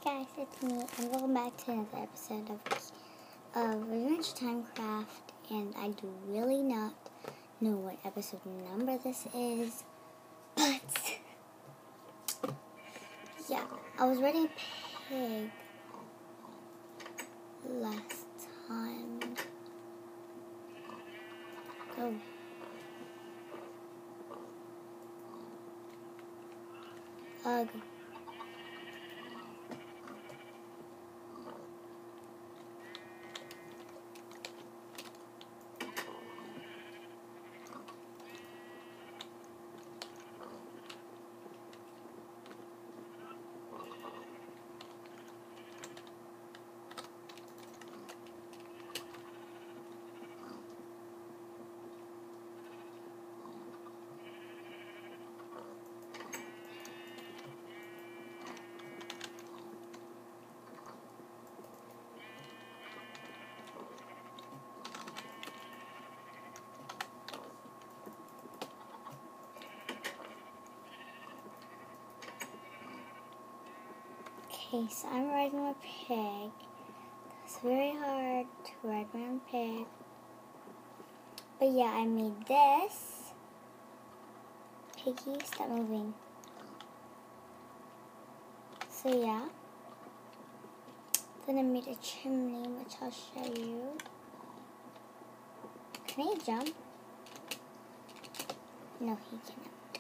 guys, it's me, and welcome back to another episode of Adventure Time Craft. And I do really not know what episode number this is, but yeah, I was writing pig last time. Go. Go. Okay, so I'm riding a pig. It's very hard to ride my own pig. But yeah, I made this. Piggy, stop moving. So yeah. Then I made a chimney, which I'll show you. Can he jump? No, he cannot.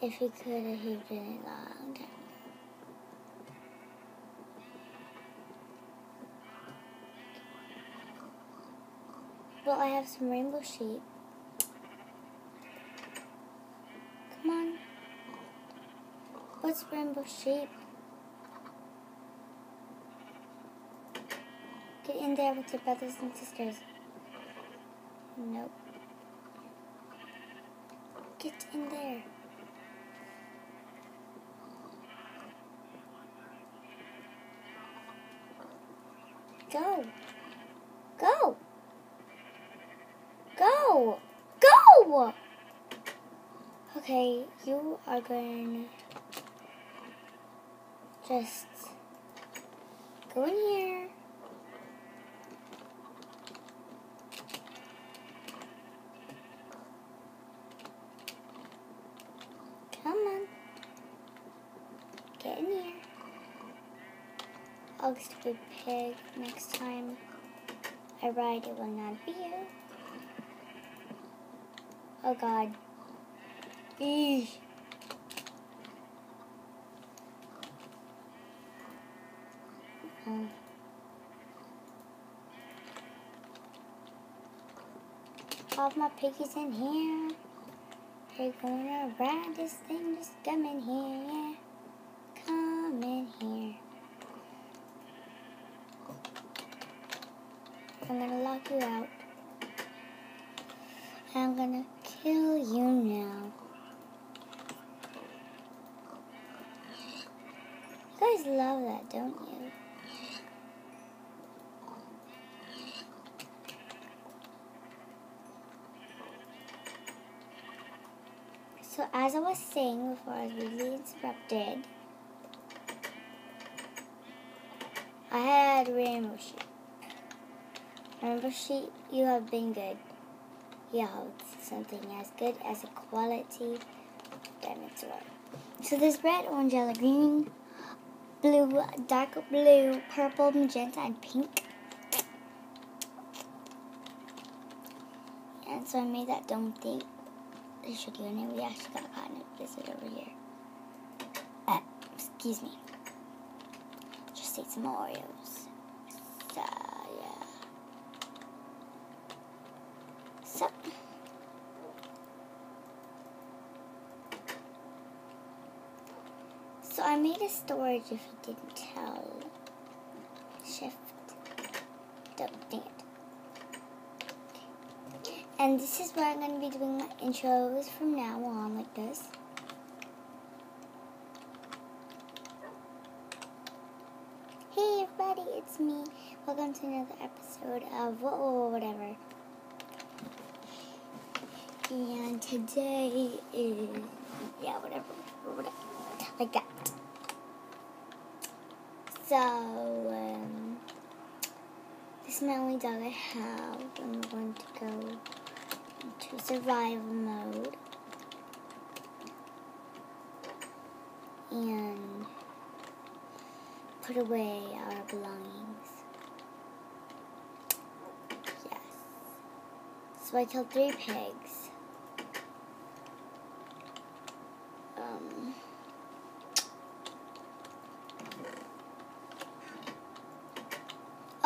If he could, he'd been a long time. Well, I have some rainbow sheep. Come on. What's rainbow sheep? Get in there with your brothers and sisters. Nope. Get in there. Go. Go. Go. Go! Okay, you are going to just go in here. Come on. Get in here. I'll stupid pig. Next time I ride, it will not be you. Oh God. Eesh. All of my piggies in here. We're gonna ride this thing. Just come in here, yeah. Come in here. I'm gonna lock you out. I'm gonna kill you now. You guys love that, don't you? So as I was saying before I was really interrupted, I had rainbow sheep. Rainbow sheep, you have been good. Yeah, it's something as good as a quality diamond sword. So there's red, orange, yellow, green, blue, dark blue, purple, magenta, and pink. And so I made that dome thing. I showed you, and we actually got caught in a blizzard over here. Excuse me. Just ate some Oreos. So, yeah. So I made a storage if you didn't tell. Shift. Dang it. And this is where I'm going to be doing my intros from now on, like this. Hey everybody, it's me. Welcome to another episode of whatever. And today is, yeah, whatever, like that. So, this is my only dog I have. I'm going to go into survival mode. And put away our belongings. Yes. So I killed 3 pigs.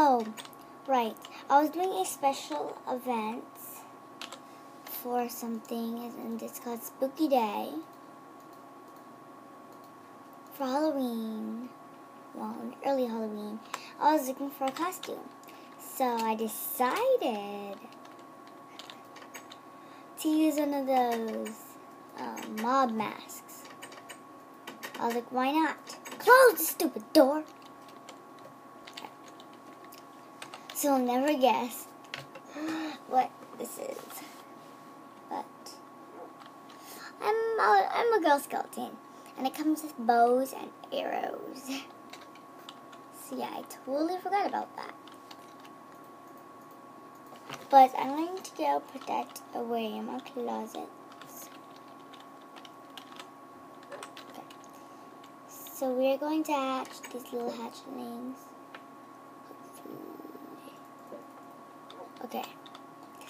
Oh, right. I was doing a special event for something, and it's called Spooky Day. For Halloween, well, early Halloween, I was looking for a costume. So I decided to use one of those mob masks. I was like, why not? Close the stupid door. So I'll never guess what this is. But I'm a Girl Skeleton. And it comes with bows and arrows. So yeah, I totally forgot about that. But I'm going to go put that away in my closet. Okay. So we're going to hatch these little hatchlings. Okay.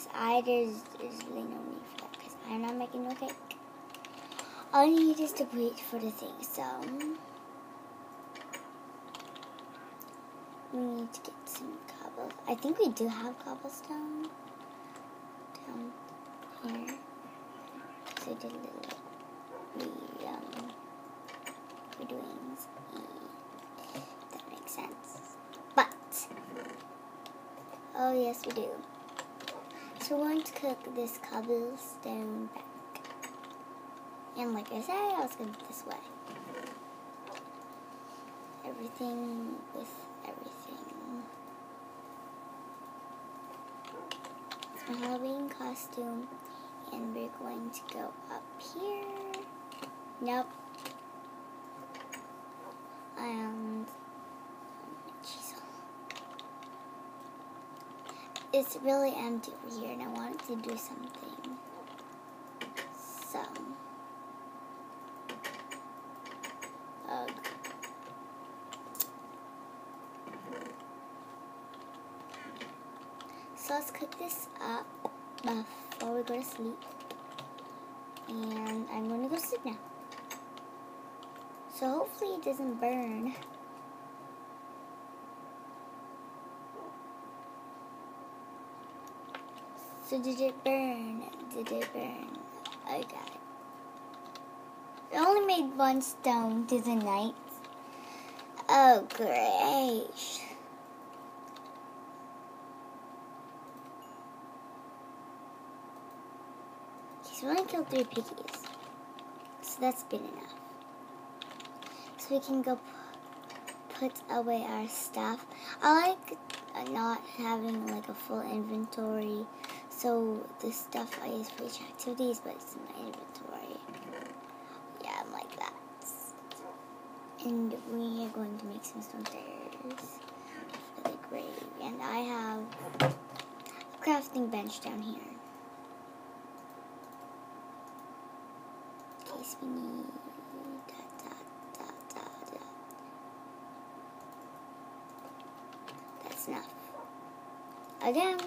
Because there's really no need for that. Because I'm not making no cake. All I need is to wait for the thing, so we need to get some cobble. I think we do have cobblestone down here. So I did a little we're doing that makes sense. But oh yes we do. So we're going to cook this cobblestone back. And like I said, I was going to do this way. Everything with everything. It's my Halloween costume. And we're going to go up here. Nope. And chisel. It's really empty over here and I wanted to do something. So So let's cook this up before we go to sleep. And I'm going to go to sleep now. So hopefully it doesn't burn. So did it burn? Did it burn? I got it. I only made 1 stone to the night. Oh, great. So we only killed 3 piggies. So that's good enough. So we can go put away our stuff. I like not having like a full inventory. So the stuff I use for each activities, but it's in my inventory. Yeah, I'm like that. And we are going to make some stone stairs for the grave. And I have a crafting bench down here. In case we need That's enough. Again.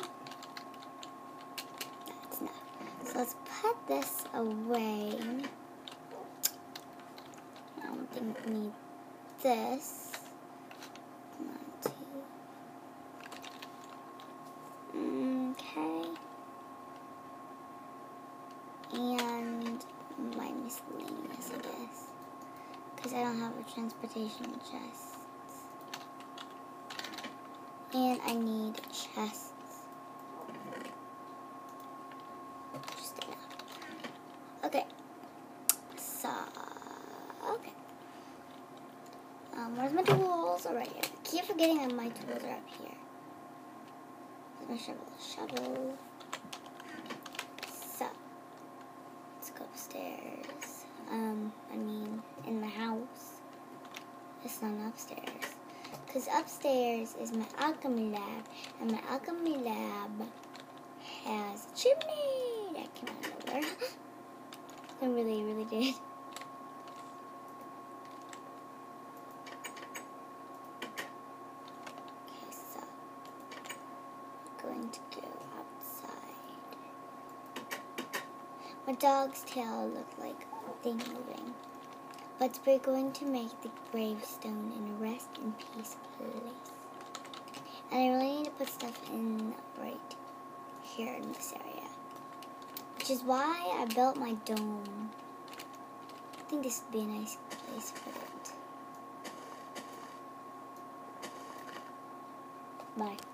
That's enough. So let's put this away. I don't think we need this. 1, 2. Okay. And my miscellaneous, I guess. Because I don't have a transportation chest. And I need chests. Just enough. Okay. So, okay. Where's my tools? Alright, I keep forgetting that my tools are up here. Where's my shovel? So, let's go upstairs. I mean, in my house. It's not upstairs. Because upstairs is my alchemy lab, and my alchemy lab has a chimney that came out of nowhere. It really, really did. Okay, so I'm going to go outside. My dog's tail looked like a thing moving. But we're going to make the gravestone in a rest in peace place. And I really need to put stuff in right here in this area. Which is why I built my dome. I think this would be a nice place for it. Bye.